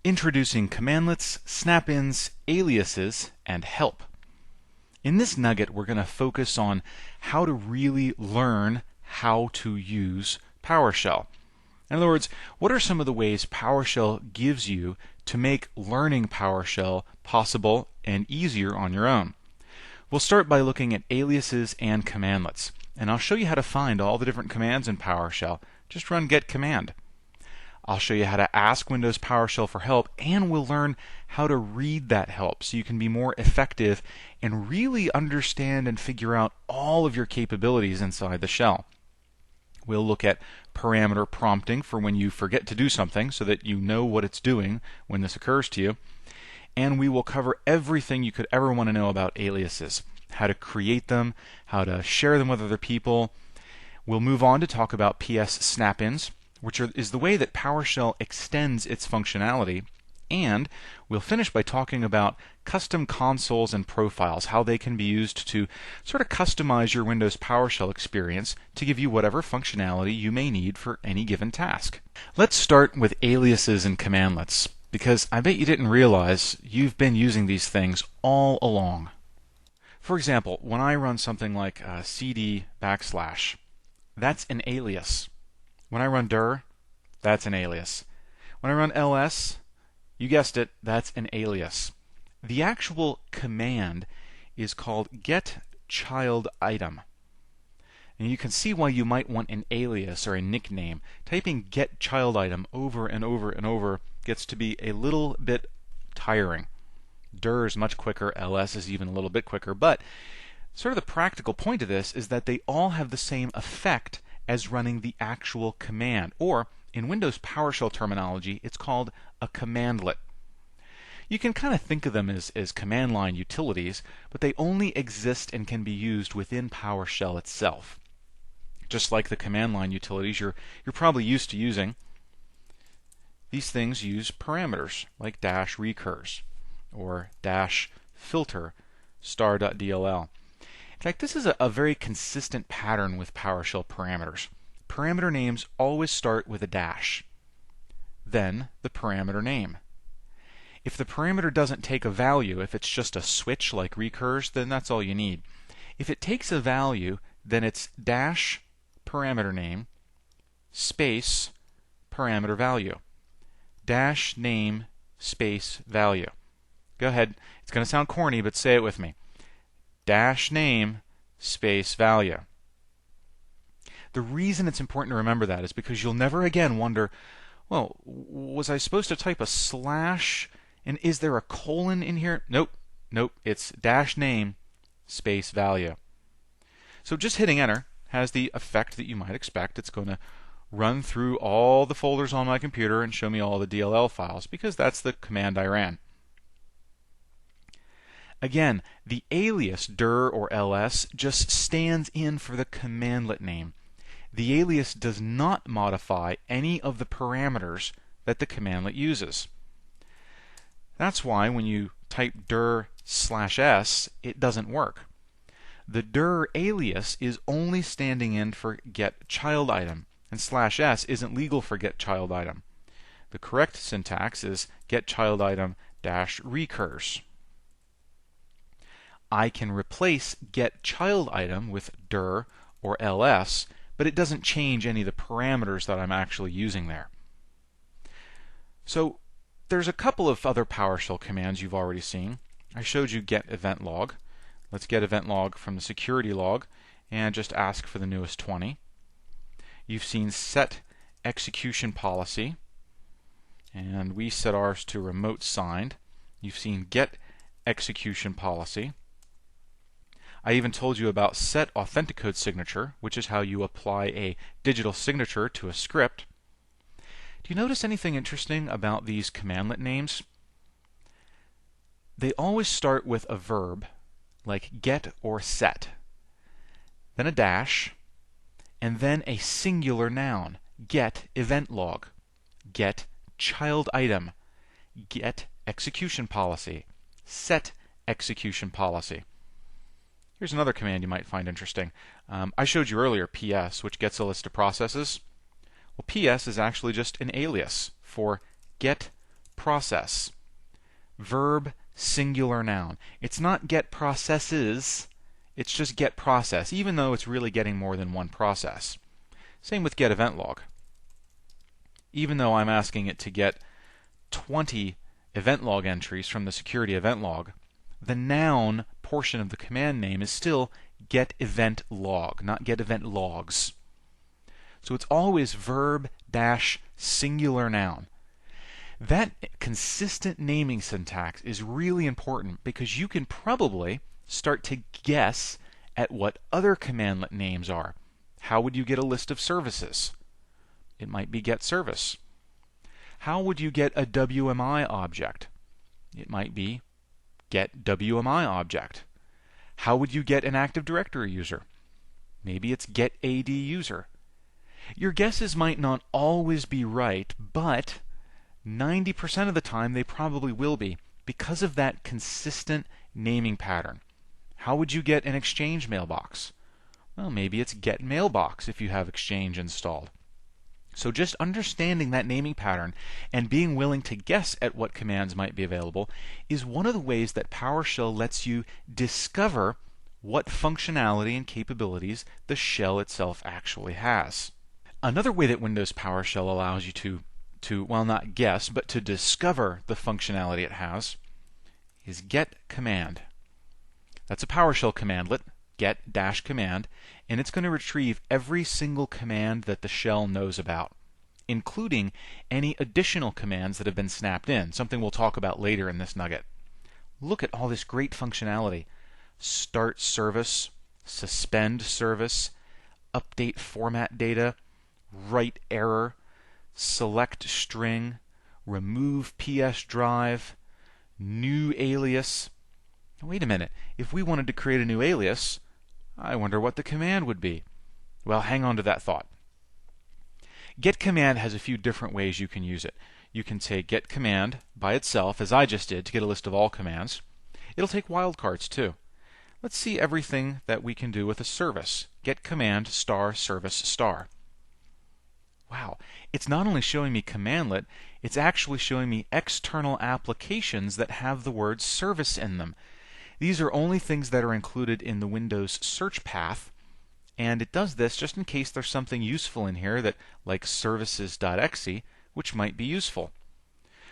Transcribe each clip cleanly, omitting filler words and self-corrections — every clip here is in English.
Introducing commandlets, snap-ins, aliases, and help. In this nugget, we're going to focus on how to really learn how to use PowerShell. In other words, what are some of the ways PowerShell gives you to make learning PowerShell possible and easier on your own? We'll start by looking at aliases and commandlets, and I'll show you how to find all the different commands in PowerShell. Just run get command. I'll show you how to ask Windows PowerShell for help, and we'll learn how to read that help so you can be more effective and really understand and figure out all of your capabilities inside the shell. We'll look at parameter prompting for when you forget to do something so that you know what it's doing when this occurs to you. And we will cover everything you could ever want to know about aliases, how to create them, how to share them with other people. We'll move on to talk about PS snap-ins, which is the way that PowerShell extends its functionality. And we'll finish by talking about custom consoles and profiles, how they can be used to sort of customize your Windows PowerShell experience to give you whatever functionality you may need for any given task. Let's start with aliases and commandlets, because I bet you didn't realize you've been using these things all along. For example, when I run something like cd \, that's an alias. When I run dir, that's an alias. When I run ls, you guessed it, that's an alias. The actual command is called getChildItem. And you can see why you might want an alias or a nickname. Typing getChildItem over and over and over gets to be a little bit tiring. Dir is much quicker, ls is even a little bit quicker, but sort of the practical point of this is that they all have the same effect as running the actual command, or in Windows PowerShell terminology, it's called a commandlet. You can kind of think of them as command line utilities, but they only exist and can be used within PowerShell itself. Just like the command line utilities you're probably used to using, these things use parameters like -recurs or -filter star.dll. In fact, this is a very consistent pattern with PowerShell parameters. Parameter names always start with a dash, then the parameter name. If the parameter doesn't take a value, if it's just a switch like recurs, then that's all you need. If it takes a value, then it's dash parameter name space parameter value. Dash name space value. Go ahead. It's going to sound corny, but say it with me. Dash name space value. The reason it's important to remember that is because you'll never again wonder, well, was I supposed to type a slash and is there a colon in here? Nope. It's dash name space value. So just hitting enter has the effect that you might expect. It's going to run through all the folders on my computer and show me all the DLL files because that's the command I ran. Again, the alias dir or ls just stands in for the commandlet name. The alias does not modify any of the parameters that the commandlet uses. That's why when you type dir /s, it doesn't work. The dir alias is only standing in for getChildItem, and /s isn't legal for getChildItem. The correct syntax is getChildItem -recurs. I can replace getChildItem with dir or ls, but it doesn't change any of the parameters that I'm actually using there. So there's a couple of other PowerShell commands you've already seen. I showed you get event log. Let's get event log from the security log and just ask for the newest 20. You've seen set execution policy, and we set ours to remote signed. You've seen get execution policy. I even told you about set authenticode signature, which is how you apply a digital signature to a script. Do you notice anything interesting about these commandlet names? They always start with a verb, like get or set, then a dash, and then a singular noun, get event log, get child item, get execution policy, set execution policy. Here's another command you might find interesting. I showed you earlier PS, which gets a list of processes. Well, PS is actually just an alias for get process. Verb, singular noun. It's not get processes, it's just get process, even though it's really getting more than one process. Same with get event log. Even though I'm asking it to get 20 event log entries from the security event log, the noun portion of the command name is still get event log, not get event logs. So it's always verb dash singular noun. That consistent naming syntax is really important because you can probably start to guess at what other commandlet names are. How would you get a list of services? It might be get service. How would you get a WMI object? It might be get WMI object. How would you get an Active Directory user? Maybe it's get AD user. Your guesses might not always be right, but 90% of the time they probably will be because of that consistent naming pattern. How would you get an Exchange mailbox? Well, maybe it's get mailbox if you have Exchange installed. So just understanding that naming pattern and being willing to guess at what commands might be available is one of the ways that PowerShell lets you discover what functionality and capabilities the shell itself actually has. Another way that Windows PowerShell allows you to well, not guess, but to discover the functionality it has is get command. That's a PowerShell commandlet, get dash command, and it's going to retrieve every single command that the shell knows about, including any additional commands that have been snapped in, something we'll talk about later in this nugget. Look at all this great functionality. Start service, suspend service, update format data, write error, select string, remove PS drive, new alias. Wait a minute, if we wanted to create a new alias, I wonder what the command would be. Well, hang on to that thought. Get command has a few different ways you can use it. You can say get command by itself, as I just did, to get a list of all commands. It'll take wildcards too. Let's see everything that we can do with a service. Get command star service star. Wow, it's not only showing me commandlet, it's actually showing me external applications that have the word service in them. These are only things that are included in the Windows search path, and it does this just in case there's something useful in here that, like services.exe, which might be useful.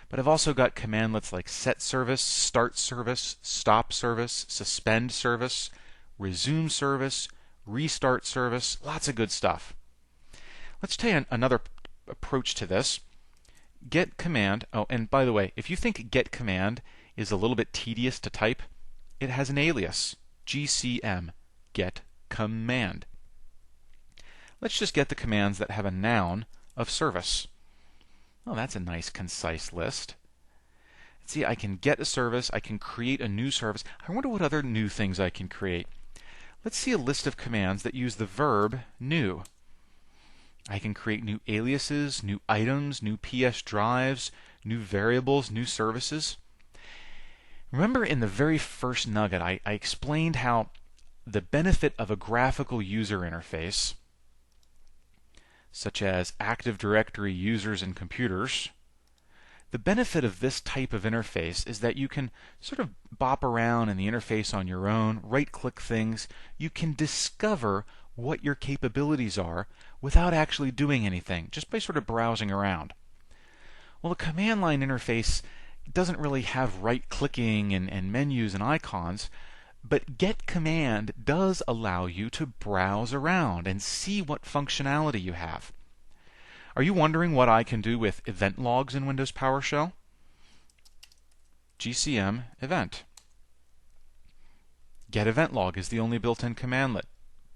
But I've also got commandlets like set service, start service, stop service, suspend service, resume service, restart service, lots of good stuff. Let's take another approach to this. Get command, oh, and by the way, if you think get command is a little bit tedious to type, it has an alias, GCM, get command. Let's just get the commands that have a noun of service. Oh, that's a nice, concise list. See, I can get a service, I can create a new service. I wonder what other new things I can create. Let's see a list of commands that use the verb new. I can create new aliases, new items, new PS drives, new variables, new services. Remember in the very first nugget, I explained how the benefit of a graphical user interface, such as Active Directory users and computers, the benefit of this type of interface is that you can sort of bop around in the interface on your own, right-click things. You can discover what your capabilities are without actually doing anything, just by sort of browsing around. Well, a command line interface doesn't really have right-clicking and menus and icons, but get command does allow you to browse around and see what functionality you have. Are you wondering what I can do with event logs in Windows PowerShell? GCM event. Get event log is the only built-in commandlet.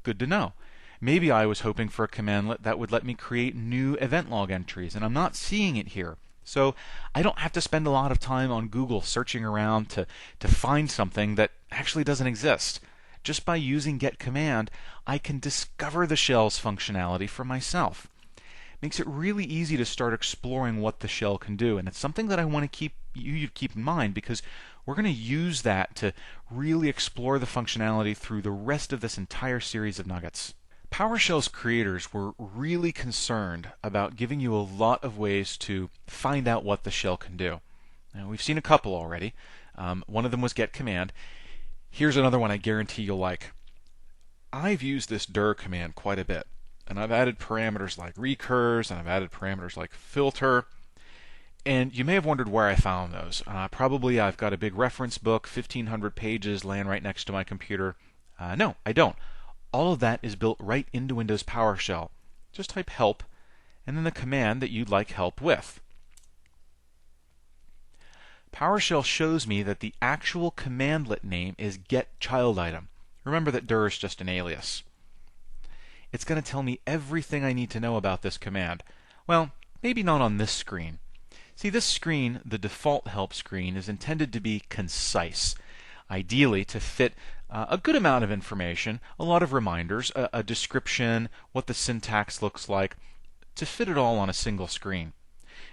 Good to know. Maybe I was hoping for a commandlet that would let me create new event log entries, and I'm not seeing it here. So I don't have to spend a lot of time on Google searching around to find something that actually doesn't exist. Just by using get command, I can discover the shell's functionality for myself. Makes it really easy to start exploring what the shell can do, and it's something that I want to you keep in mind because we're going to use that to really explore the functionality through the rest of this entire series of nuggets. PowerShell's creators were really concerned about giving you a lot of ways to find out what the shell can do. Now, we've seen a couple already. One of them was get command. Here's another one I guarantee you'll like. I've used this dir command quite a bit, and I've added parameters like recurs, and I've added parameters like filter. And you may have wondered where I found those. Probably I've got a big reference book, 1,500 pages, laying right next to my computer. No, I don't. All of that is built right into Windows PowerShell. Just type help, and then the command that you'd like help with. PowerShell shows me that the actual commandlet name is getChildItem. Remember that dir is just an alias. It's going to tell me everything I need to know about this command. Well, maybe not on this screen. See, this screen, the default help screen, is intended to be concise. Ideally to fit a good amount of information, a lot of reminders, a description, what the syntax looks like, to fit it all on a single screen.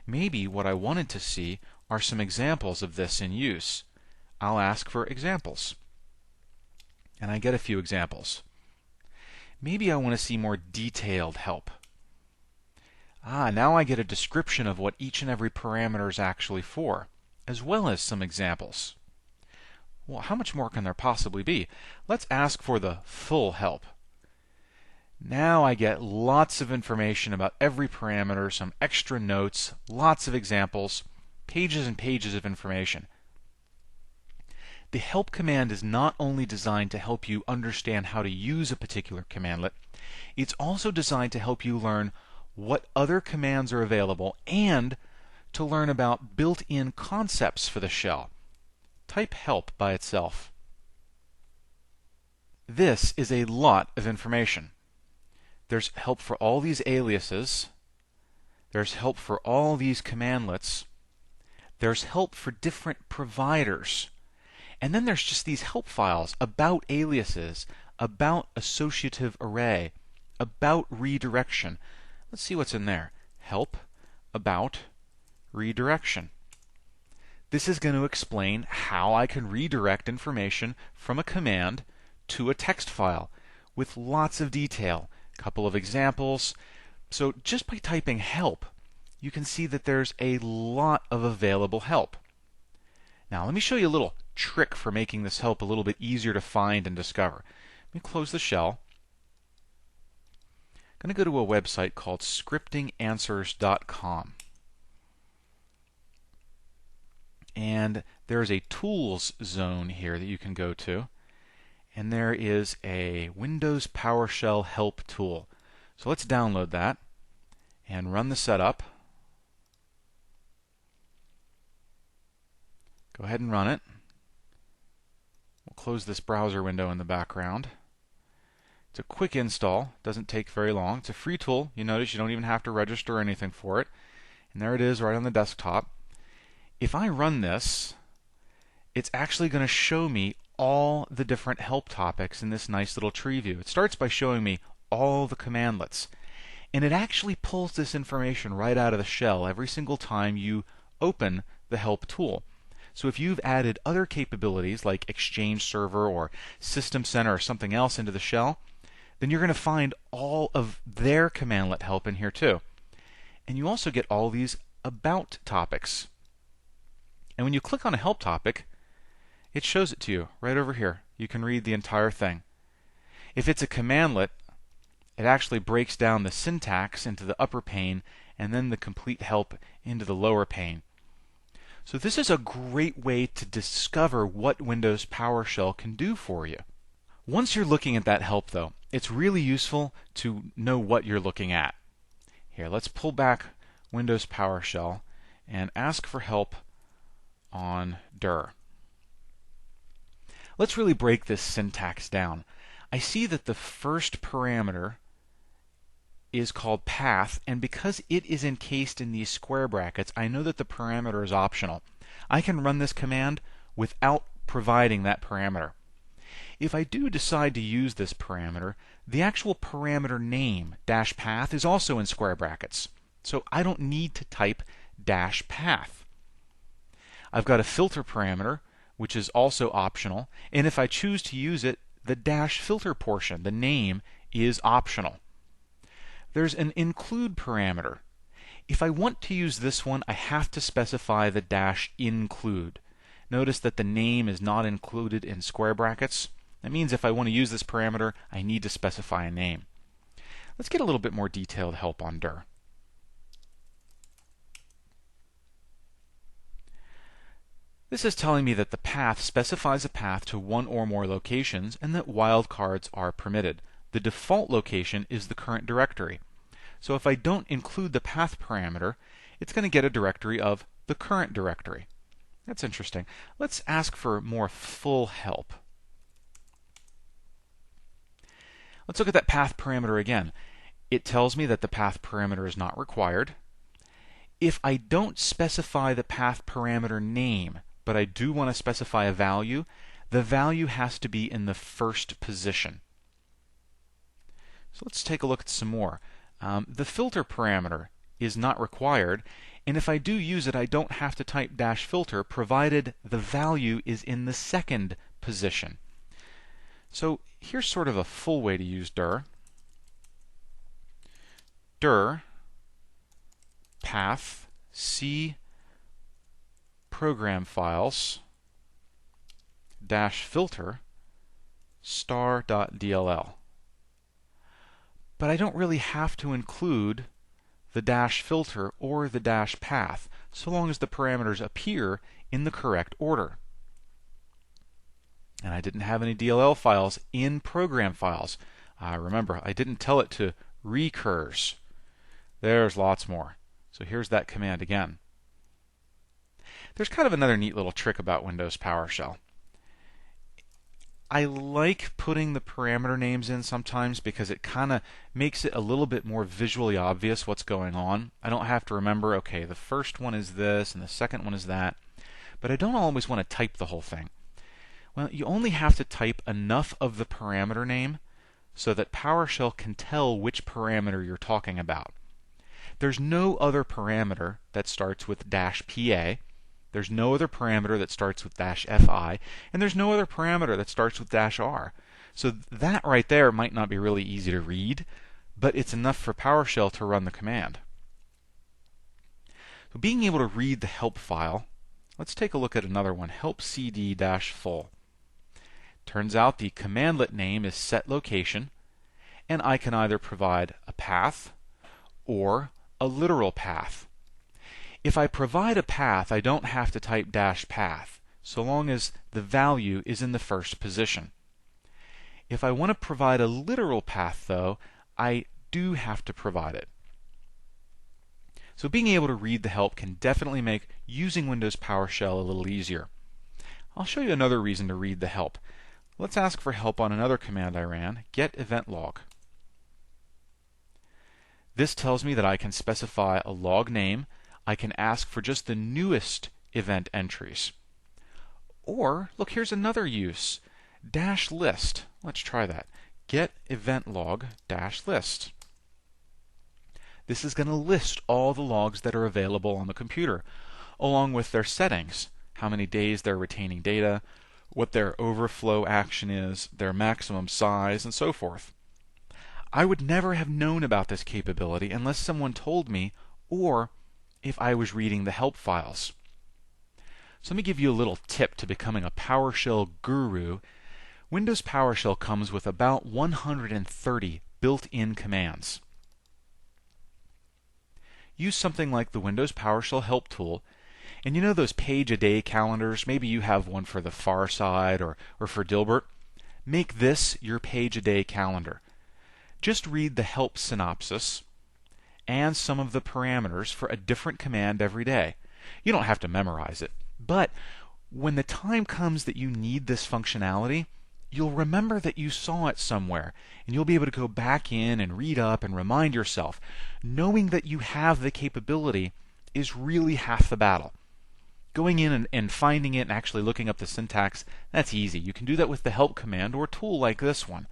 Maybe what I wanted to see are some examples of this in use. I'll ask for examples. And I get a few examples. Maybe I want to see more detailed help. Now I get a description of what each and every parameter is actually for, as well as some examples. Well, how much more can there possibly be? Let's ask for the full help. Now I get lots of information about every parameter, some extra notes, lots of examples, pages and pages of information. The help command is not only designed to help you understand how to use a particular commandlet, it's also designed to help you learn what other commands are available and to learn about built-in concepts for the shell. Type help by itself. This is a lot of information. There's help for all these aliases. There's help for all these commandlets. There's help for different providers. And then there's just these help files about aliases, about associative array, about redirection. Let's see what's in there. Help, about, redirection. This is going to explain how I can redirect information from a command to a text file with lots of detail. A couple of examples. So just by typing help, you can see that there's a lot of available help. Now let me show you a little trick for making this help a little bit easier to find and discover. Let me close the shell. I'm going to go to a website called scriptinganswers.com. And there's a tools zone here that you can go to. And there is a Windows PowerShell help tool. So let's download that and run the setup. Go ahead and run it. We'll close this browser window in the background. It's a quick install, doesn't take very long. It's a free tool. You notice you don't even have to register or anything for it. And there it is right on the desktop. If I run this, it's actually going to show me all the different help topics in this nice little tree view. It starts by showing me all the commandlets. And it actually pulls this information right out of the shell every single time you open the help tool. So if you've added other capabilities like Exchange Server or System Center or something else into the shell, then you're going to find all of their commandlet help in here too. And you also get all these about topics. And when you click on a help topic, it shows it to you right over here. You can read the entire thing. If it's a commandlet, it actually breaks down the syntax into the upper pane and then the complete help into the lower pane. So this is a great way to discover what Windows PowerShell can do for you. Once you're looking at that help, though, it's really useful to know what you're looking at. Here, let's pull back Windows PowerShell and ask for help on dir. Let's really break this syntax down. I see that the first parameter is called path, and because it is encased in these square brackets, I know that the parameter is optional. I can run this command without providing that parameter. If I do decide to use this parameter, the actual parameter name, -path, is also in square brackets. So I don't need to type -path. I've got a filter parameter, which is also optional, and if I choose to use it, the -filter portion, the name, is optional. There's an include parameter. If I want to use this one, I have to specify the dash include. Notice that the name is not included in square brackets. That means if I want to use this parameter, I need to specify a name. Let's get a little bit more detailed help on dir. This is telling me that the path specifies a path to one or more locations and that wildcards are permitted. The default location is the current directory. So if I don't include the path parameter, it's going to get a directory of the current directory. That's interesting. Let's ask for more full help. Let's look at that path parameter again. It tells me that the path parameter is not required. If I don't specify the path parameter name, but I do want to specify a value, the value has to be in the first position. So let's take a look at some more. The filter parameter is not required, and if I do use it, I don't have to type dash filter, provided the value is in the second position. So here's sort of a full way to use dir. Dir path c program files dash filter star.dll. But I don't really have to include the dash filter or the dash path, so long as the parameters appear in the correct order. And I didn't have any DLL files in program files. Remember, I didn't tell it to recurs. There's lots more. So here's that command again. There's kind of another neat little trick about Windows PowerShell. I like putting the parameter names in sometimes because it kind of makes it a little bit more visually obvious what's going on. I don't have to remember, okay, the first one is this and the second one is that. But I don't always want to type the whole thing. Well, you only have to type enough of the parameter name so that PowerShell can tell which parameter you're talking about. There's no other parameter that starts with -pa. There's no other parameter that starts with -fi, and there's no other parameter that starts with -r. So that right there might not be really easy to read, but it's enough for PowerShell to run the command. So being able to read the help file, let's take a look at another one, help cd-full. Turns out the commandlet name is set location, and I can either provide a path or a literal path. If I provide a path, I don't have to type -path, so long as the value is in the first position. If I want to provide a literal path, though, I do have to provide it. So being able to read the help can definitely make using Windows PowerShell a little easier. I'll show you another reason to read the help. Let's ask for help on another command I ran, get event log. This tells me that I can specify a log name. I can ask for just the newest event entries. Or, look, here's another use, -list. Let's try that. Get event log -list. This is going to list all the logs that are available on the computer, along with their settings, how many days they're retaining data, what their overflow action is, their maximum size, and so forth. I would never have known about this capability unless someone told me, or if I was reading the help files. So let me give you a little tip to becoming a PowerShell guru. Windows PowerShell comes with about 130 built-in commands. Use something like the Windows PowerShell help tool, and you know those page-a-day calendars? Maybe you have one for the Far Side or for Dilbert. Make this your page-a-day calendar. Just read the help synopsis and some of the parameters for a different command every day. You don't have to memorize it, but when the time comes that you need this functionality, you'll remember that you saw it somewhere, and you'll be able to go back in and read up and remind yourself. Knowing that you have the capability is really half the battle. Going in and finding it and actually looking up the syntax, that's easy. You can do that with the help command or a tool like this one.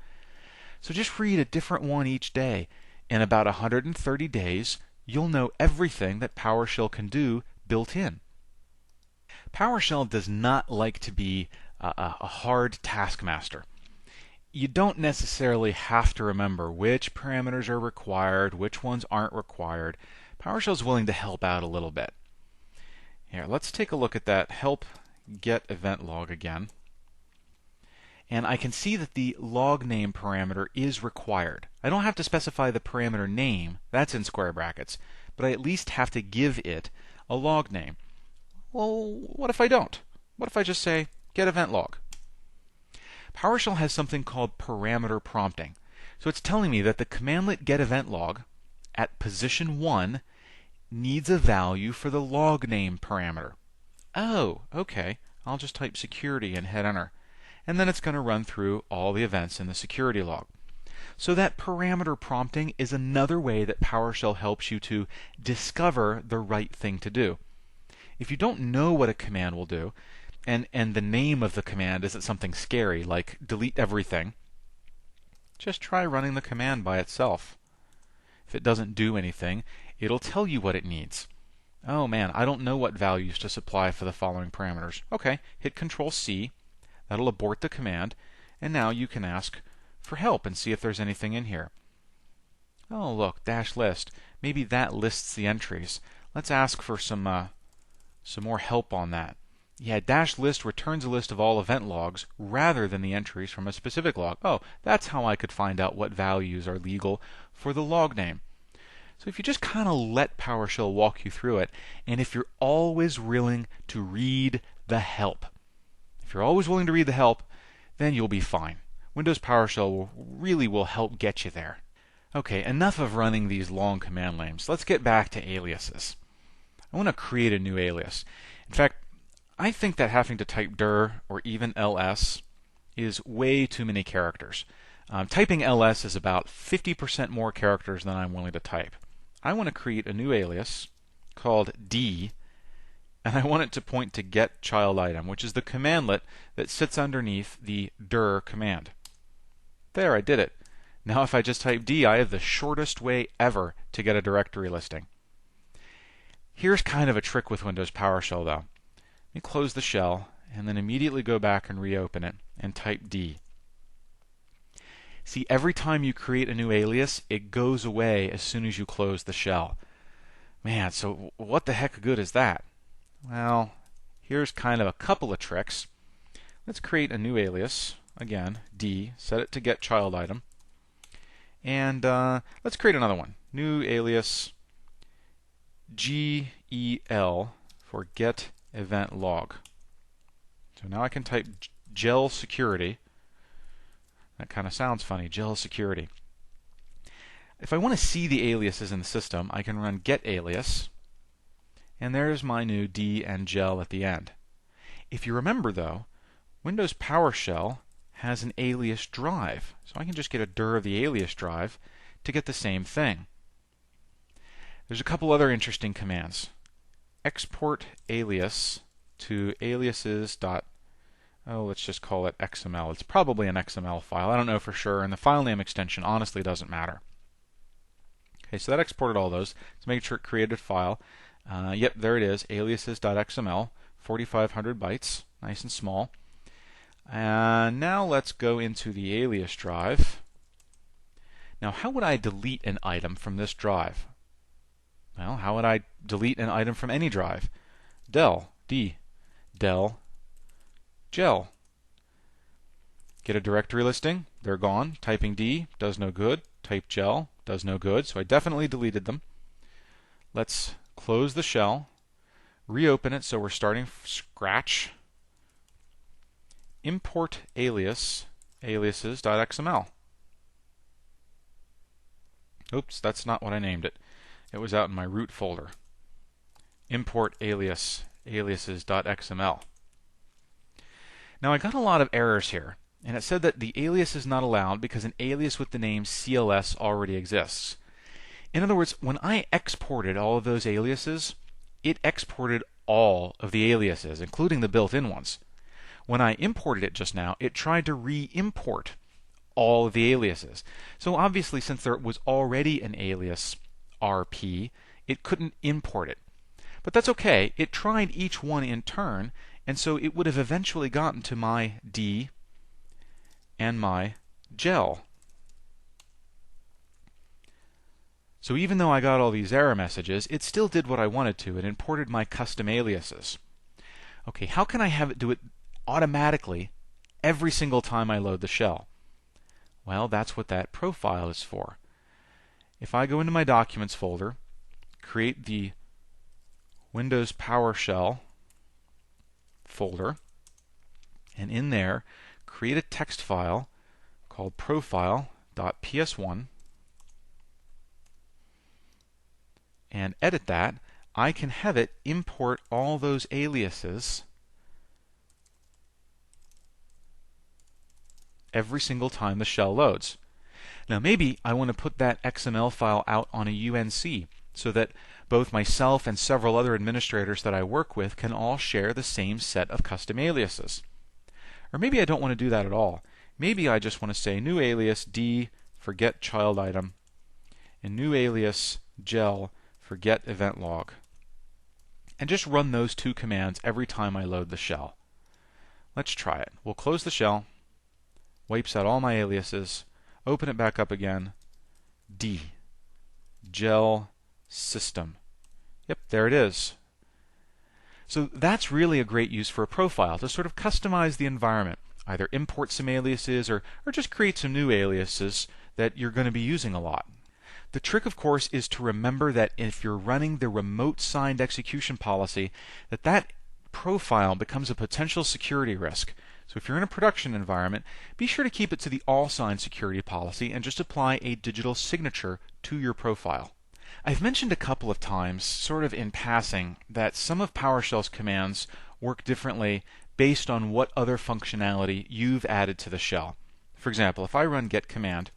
So just read a different one each day. In about 130 days, you'll know everything that PowerShell can do built in. PowerShell does not like to be a hard taskmaster. You don't necessarily have to remember which parameters are required, which ones aren't required. PowerShell is willing to help out a little bit. Here, let's take a look at that help get event log again. And I can see that the log name parameter is required. I don't have to specify the parameter name, that's in square brackets, but I at least have to give it a log name. Well, what if I don't? What if I just say get event log? PowerShell has something called parameter prompting. So it's telling me that the commandlet get event log at position 1 needs a value for the log name parameter. Oh, okay. I'll just type security and hit enter. And then it's going to run through all the events in the security log. So that parameter prompting is another way that PowerShell helps you to discover the right thing to do. If you don't know what a command will do, and the name of the command isn't something scary like delete everything, just try running the command by itself. If it doesn't do anything, it'll tell you what it needs. Oh man, I don't know what values to supply for the following parameters. Okay, hit Control-C. That'll abort the command, and now you can ask for help and see if there's anything in here. Oh look, dash list. Maybe that lists the entries. Let's ask for some more help on that. Yeah, dash list returns a list of all event logs rather than the entries from a specific log. Oh, that's how I could find out what values are legal for the log name. So if you just kind of let PowerShell walk you through it, and if you're always willing to read the help, if you're always willing to read the help, then you'll be fine. Windows PowerShell really will help get you there. Okay, enough of running these long command names. Let's get back to aliases. I want to create a new alias. In fact, I think that having to type dir or even ls is way too many characters. Typing ls is about 50% more characters than I'm willing to type. I want to create a new alias called d, and I want it to point to get child item, which is the commandlet that sits underneath the dir command. There, I did it. Now if I just type d, I have the shortest way ever to get a directory listing. Here's kind of a trick with Windows PowerShell though. Let me close the shell and then immediately go back and reopen it and type d. See, every time you create a new alias, it goes away as soon as you close the shell. Man, so what the heck good is that? Well, here's kind of a couple of tricks. Let's create a new alias. Again, d, set it to get child item. And let's create another one. New alias gel for get event log. So now I can type gel security. That kind of sounds funny, gel security. If I want to see the aliases in the system, I can run get alias, and there's my new d and gel at the end. If you remember though, Windows PowerShell has an alias drive, so I can just get a dir of the alias drive to get the same thing. There's a couple other interesting commands. Export alias to aliases. Let's just call it XML. It's probably an XML file. I don't know for sure, and the file name extension honestly doesn't matter. Okay, so that exported all those. Let's make sure it created a file. Yep, there it is, aliases.xml, 4,500 bytes, nice and small. And now let's go into the alias drive. Now, how would I delete an item from this drive? Well, how would I delete an item from any drive? Del, gel. Get a directory listing, they're gone. Typing d does no good. Type gel does no good, so I definitely deleted them. Let's close the shell, reopen it so we're starting from scratch. Import alias, aliases.xml. Oops, that's not what I named it. It was out in my root folder. Import alias, aliases.xml. Now I got a lot of errors here, and it said that the alias is not allowed because an alias with the name CLS already exists. In other words, when I exported all of those aliases, it exported all of the aliases, including the built-in ones. When I imported it just now, it tried to re-import all of the aliases. So obviously, since there was already an alias RP, it couldn't import it. But that's okay. It tried each one in turn, and so it would have eventually gotten to my D and my gel. So even though I got all these error messages, it still did what I wanted to. It imported my custom aliases. Okay, how can I have it do it automatically every single time I load the shell? Well, that's what that profile is for. If I go into my Documents folder, create the Windows PowerShell folder, and in there, create a text file called profile.ps1, and edit that, I can have it import all those aliases every single time the shell loads. Now maybe I want to put that XML file out on a UNC so that both myself and several other administrators that I work with can all share the same set of custom aliases. Or maybe I don't want to do that at all. Maybe I just want to say new alias D for get child item and new alias gel for get event log. And just run those two commands every time I load the shell. Let's try it. We'll close the shell, wipes out all my aliases, open it back up again, D, gel system. Yep, there it is. So that's really a great use for a profile, to sort of customize the environment. Either import some aliases or just create some new aliases that you're going to be using a lot. The trick, of course, is to remember that if you're running the remote signed execution policy, that profile becomes a potential security risk. So if you're in a production environment, be sure to keep it to the all signed security policy and just apply a digital signature to your profile. I've mentioned a couple of times, sort of in passing, that some of PowerShell's commands work differently based on what other functionality you've added to the shell. For example, if I run get command,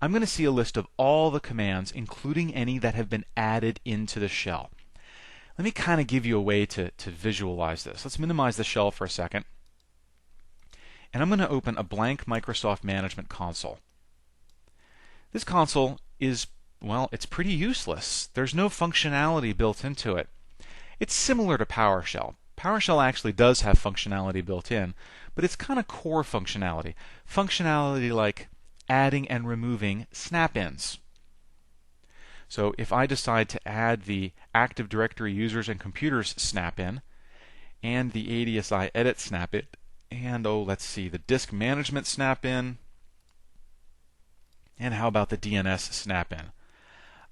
I'm going to see a list of all the commands, including any that have been added into the shell. Let me kind of give you a way to visualize this. Let's minimize the shell for a second. And I'm going to open a blank Microsoft Management Console. This console is, well, it's pretty useless. There's no functionality built into it. It's similar to PowerShell. PowerShell actually does have functionality built in, but it's kind of core functionality. Functionality like adding and removing snap-ins. So if I decide to add the Active Directory users and computers snap-in, and the ADSI edit snap-in, and let's see, the disk management snap-in, and how about the DNS snap-in?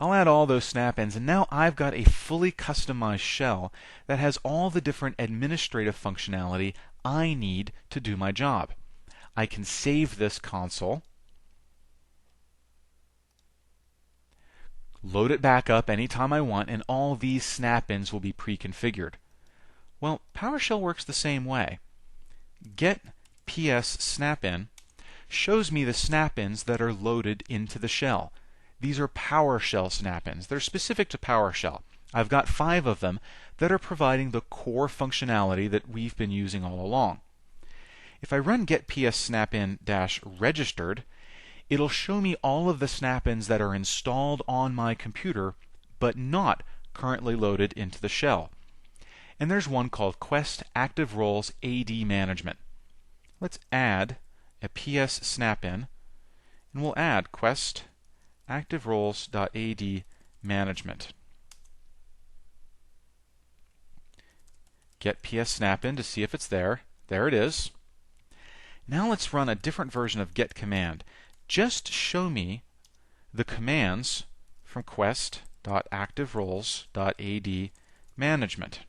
I'll add all those snap-ins, and now I've got a fully customized shell that has all the different administrative functionality I need to do my job. I can save this console, load it back up anytime I want, and all these snap-ins will be pre-configured. Well, PowerShell works the same way. Get PS snap-in shows me the snap-ins that are loaded into the shell. These are PowerShell snap-ins. They're specific to PowerShell. I've got 5 of them that are providing the core functionality that we've been using all along. If I run get PS snap-in-registered, it'll show me all of the snap-ins that are installed on my computer but not currently loaded into the shell. And there's one called Quest Active Roles AD Management. Let's add a PS snap-in, and we'll add Quest Active Roles.AD Management. Get PS snap-in to see if it's there. There it is. Now let's run a different version of get command. Just show me the commands from quest.activeroles.ad management.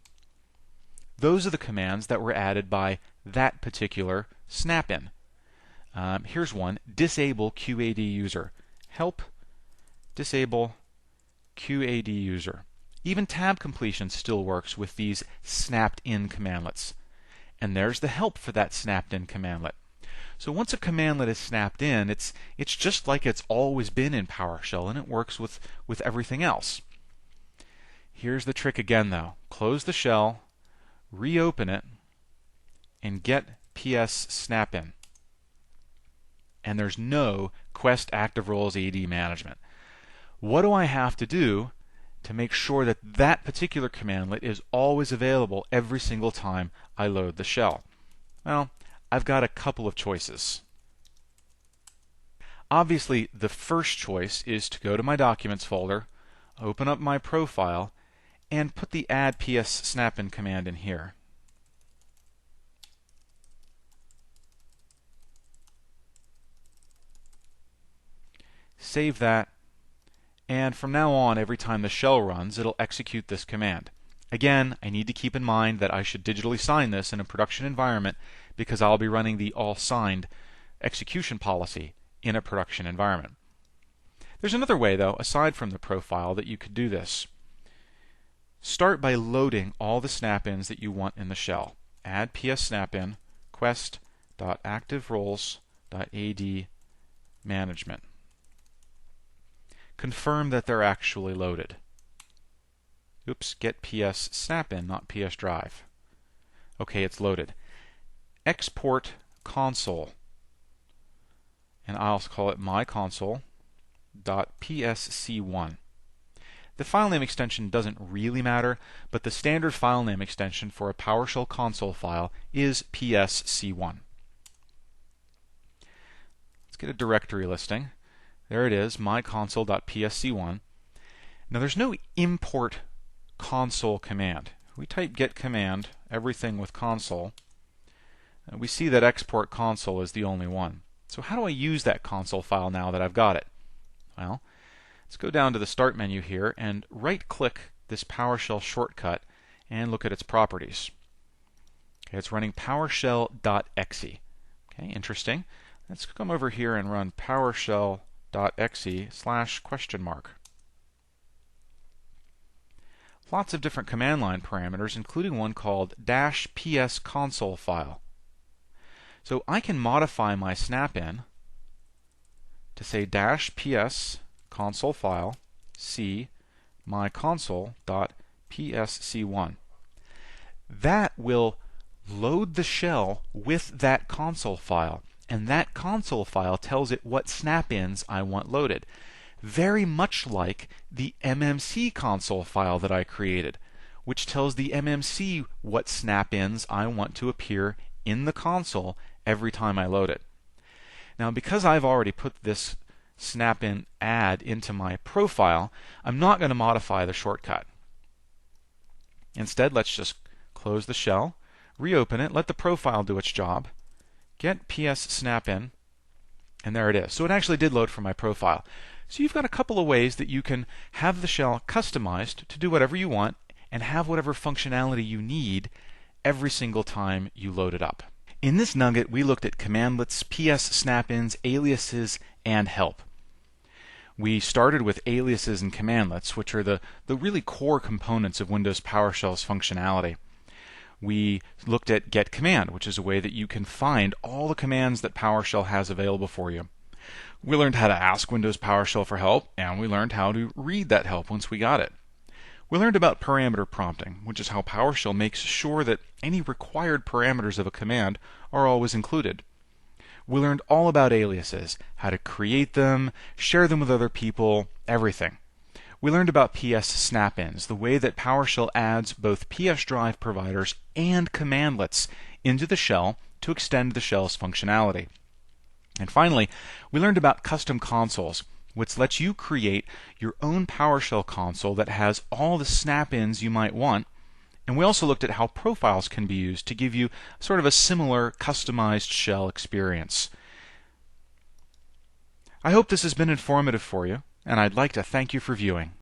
Those are the commands that were added by that particular snap-in. Here's one: disable QAD user. Help disable QAD user. Even tab completion still works with these snapped-in commandlets. And there's the help for that snapped-in commandlet. So once a commandlet is snapped in, it's just like it's always been in PowerShell, and it works with everything else. Here's the trick again, though. Close the shell, reopen it, and get PS snap-in. And there's no Quest Active Roles AD Management. What do I have to do to make sure that that particular commandlet is always available every single time I load the shell? Well, I've got a couple of choices. Obviously, the first choice is to go to my Documents folder, open up my profile, and put the add ps snapin command in here. Save that, and from now on, every time the shell runs, it'll execute this command. Again, I need to keep in mind that I should digitally sign this in a production environment because I'll be running the all signed execution policy in a production environment. There's another way, though, aside from the profile, that you could do this. Start by loading all the snap-ins that you want in the shell. Add ps snapin quest.activeroles.ad management. Confirm that they're actually loaded. Oops, get ps snapin, not ps drive. Okay, it's loaded. Export console, and I'll call it myconsole.psc1. The file name extension doesn't really matter, but the standard file name extension for a PowerShell console file is psc1. Let's get a directory listing. There it is, myconsole.psc1. Now there's no import console command. We type get command, everything with console, and we see that export console is the only one. So how do I use that console file now that I've got it? Well, let's go down to the Start menu here and right-click this PowerShell shortcut and look at its properties. Okay, it's running powershell.exe. Okay, interesting. Let's come over here and run powershell.exe/?. Lots of different command line parameters, including one called -ps console file. So I can modify my snap-in to say -ps console file c myconsole.psc1. That will load the shell with that console file, and that console file tells it what snap-ins I want loaded. Very much like the MMC console file that I created, which tells the MMC what snap-ins I want to appear in the console every time I load it. Now, because I've already put this snap-in add into my profile, I'm not going to modify the shortcut. Instead, let's just close the shell, reopen it, let the profile do its job, get ps snap-in, and there it is. So it actually did load from my profile. So you've got a couple of ways that you can have the shell customized to do whatever you want and have whatever functionality you need every single time you load it up. In this nugget, we looked at commandlets, ps snap-ins, aliases, and help. We started with aliases and commandlets, which are the really core components of Windows PowerShell's functionality. We looked at get command, which is a way that you can find all the commands that PowerShell has available for you. We learned how to ask Windows PowerShell for help, and we learned how to read that help once we got it. We learned about parameter prompting, which is how PowerShell makes sure that any required parameters of a command are always included. We learned all about aliases, how to create them, share them with other people, everything. We learned about ps snap-ins, the way that PowerShell adds both ps drive providers and commandlets into the shell to extend the shell's functionality. And finally, we learned about custom consoles, which lets you create your own PowerShell console that has all the snap-ins you might want. And we also looked at how profiles can be used to give you sort of a similar customized shell experience. I hope this has been informative for you, and I'd like to thank you for viewing.